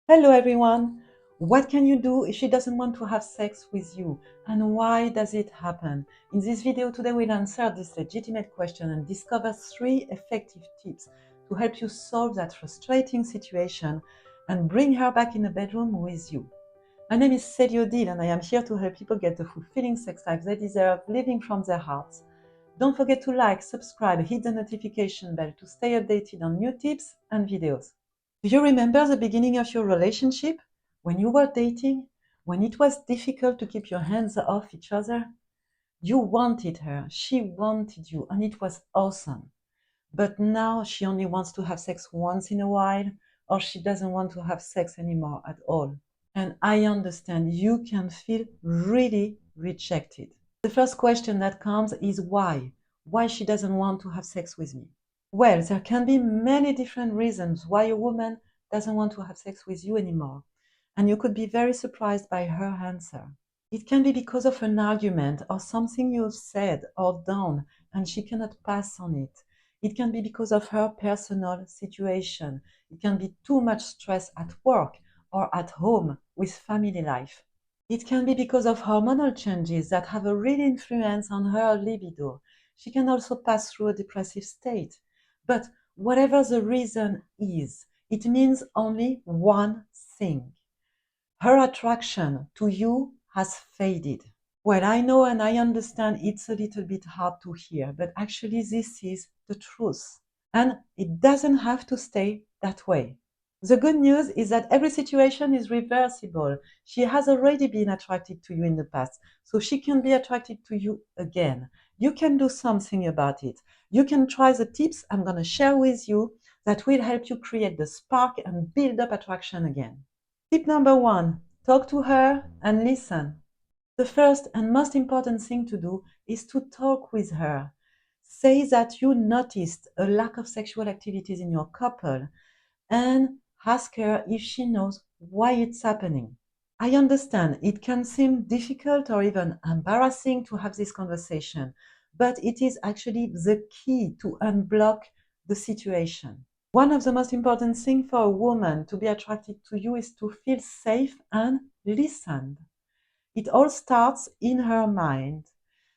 Hello everyone! What can you do if she doesn't want to have sex with you? And why does it happen? In this video today we'll answer this legitimate question and discover 3 effective tips to help you solve that frustrating situation and bring her back in the bedroom with you. My name is Celie Odile and I am here to help people get the fulfilling sex life they deserve, living from their hearts. Don't forget to like, subscribe, hit the notification bell to stay updated on new tips and videos. Do you remember the beginning of your relationship? When you were dating? When it was difficult to keep your hands off each other? You wanted her, she wanted you, and it was awesome. But now she only wants to have sex once in a while, or she doesn't want to have sex anymore at all. And I understand you can feel really rejected. The first question that comes is why? Why she doesn't want to have sex with me? Well, there can be many different reasons why a woman doesn't want to have sex with you anymore, and you could be very surprised by her answer. It can be because of an argument or something you've said or done, and she cannot pass on it. It can be because of her personal situation. It can be too much stress at work or at home with family life. It can be because of hormonal changes that have a real influence on her libido. She can also pass through a depressive state. But whatever the reason is, it means only one thing. Her attraction to you has faded. Well, I know and I understand it's a little bit hard to hear, but actually this is the truth. And it doesn't have to stay that way. The good news is that every situation is reversible. She has already been attracted to you in the past, so she can be attracted to you again. You can do something about it. You can try the tips I'm going to share with you that will help you create the spark and build up attraction again. Tip number 1, talk to her and listen. The first and most important thing to do is to talk with her. Say that you noticed a lack of sexual activities in your couple and ask her if she knows why it's happening. I understand it can seem difficult or even embarrassing to have this conversation, but it is actually the key to unblock the situation. One of the most important things for a woman to be attracted to you is to feel safe and listened. It all starts in her mind.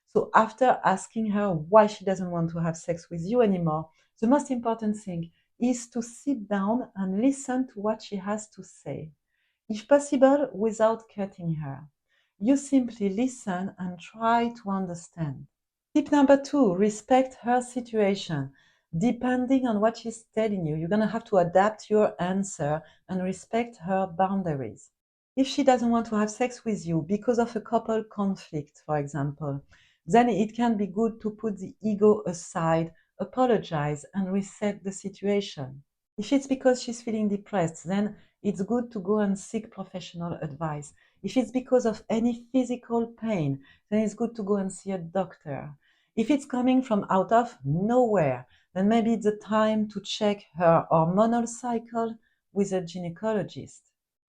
So after asking her why she doesn't want to have sex with you anymore, the most important thing is to sit down and listen to what she has to say. If possible, without cutting her. You simply listen and try to understand. Tip number 2, respect her situation. Depending on what she's telling you, you're going to have to adapt your answer and respect her boundaries. If she doesn't want to have sex with you because of a couple conflict, for example, then it can be good to put the ego aside, apologize, and reset the situation. If it's because she's feeling depressed, then it's good to go and seek professional advice. If it's because of any physical pain, then it's good to go and see a doctor. If it's coming from out of nowhere, then maybe it's the time to check her hormonal cycle with a gynecologist.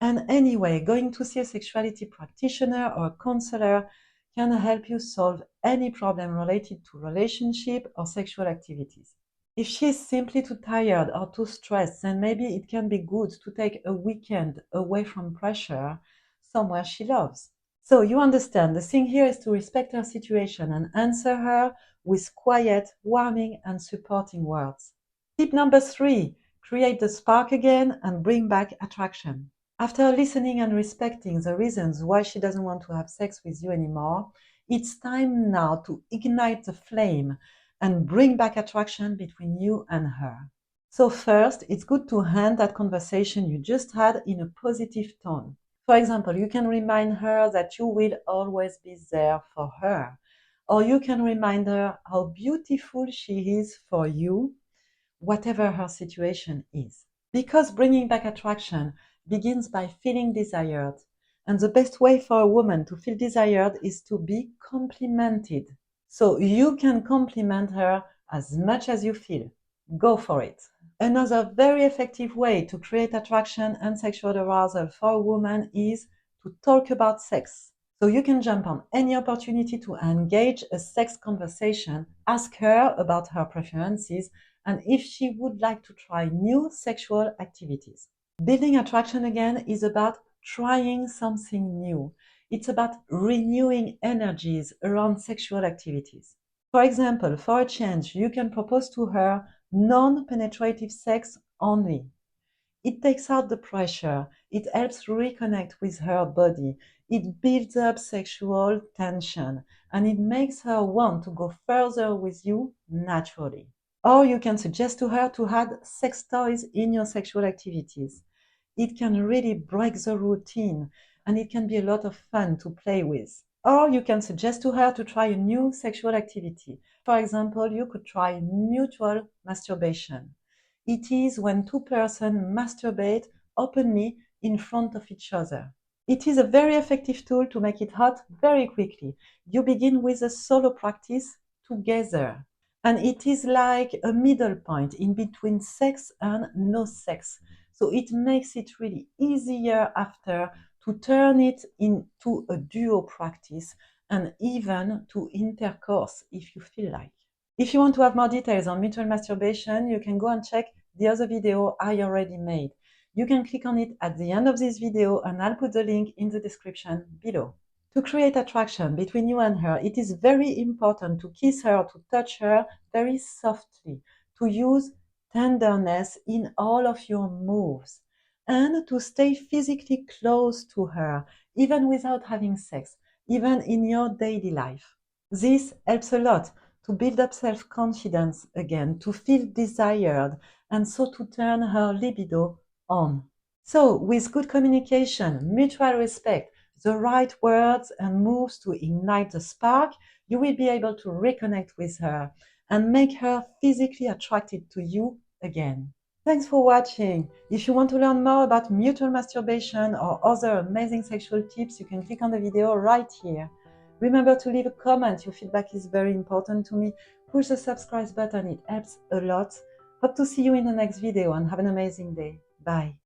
And anyway, going to see a sexuality practitioner or a counselor can help you solve any problem related to relationship or sexual activities. If she's simply too tired or too stressed, then maybe it can be good to take a weekend away from pressure somewhere she loves. So you understand, the thing here is to respect her situation and answer her with quiet, warming, and supporting words. Tip number 3, create the spark again and bring back attraction. After listening and respecting the reasons why she doesn't want to have sex with you anymore, it's time now to ignite the flame and bring back attraction between you and her. So first, it's good to end that conversation you just had in a positive tone. For example, you can remind her that you will always be there for her, or you can remind her how beautiful she is for you, whatever her situation is. Because bringing back attraction begins by feeling desired, and the best way for a woman to feel desired is to be complimented. So you can compliment her as much as you feel. Go for it. Another very effective way to create attraction and sexual arousal for a woman is to talk about sex. So you can jump on any opportunity to engage a sex conversation, ask her about her preferences, and if she would like to try new sexual activities. Building attraction again is about trying something new. It's about renewing energies around sexual activities. For example, for a change, you can propose to her non-penetrative sex only. It takes out the pressure, it helps reconnect with her body, it builds up sexual tension, and it makes her want to go further with you naturally. Or you can suggest to her to add sex toys in your sexual activities. It can really break the routine and it can be a lot of fun to play with. Or you can suggest to her to try a new sexual activity. For example, you could try mutual masturbation. It is when two persons masturbate openly in front of each other. It is a very effective tool to make it hot very quickly. You begin with a solo practice together. And it is like a middle point in between sex and no sex. So it makes it really easier after to turn it into a duo practice and even to intercourse if you feel like. If you want to have more details on mutual masturbation, you can go and check the other video I already made. You can click on it at the end of this video and I'll put the link in the description below. To create attraction between you and her, it is very important to kiss her, to touch her very softly, to use tenderness in all of your moves, and to stay physically close to her, even without having sex, even in your daily life. This helps a lot to build up self-confidence again, to feel desired, and so to turn her libido on. So, with good communication, mutual respect, the right words and moves to ignite the spark, you will be able to reconnect with her and make her physically attracted to you again. Thanks for watching. If you want to learn more about mutual masturbation or other amazing sexual tips, you can click on the video right here. Remember to leave a comment. Your feedback is very important to me. Push the subscribe button. It helps a lot. Hope to see you in the next video and have an amazing day. Bye.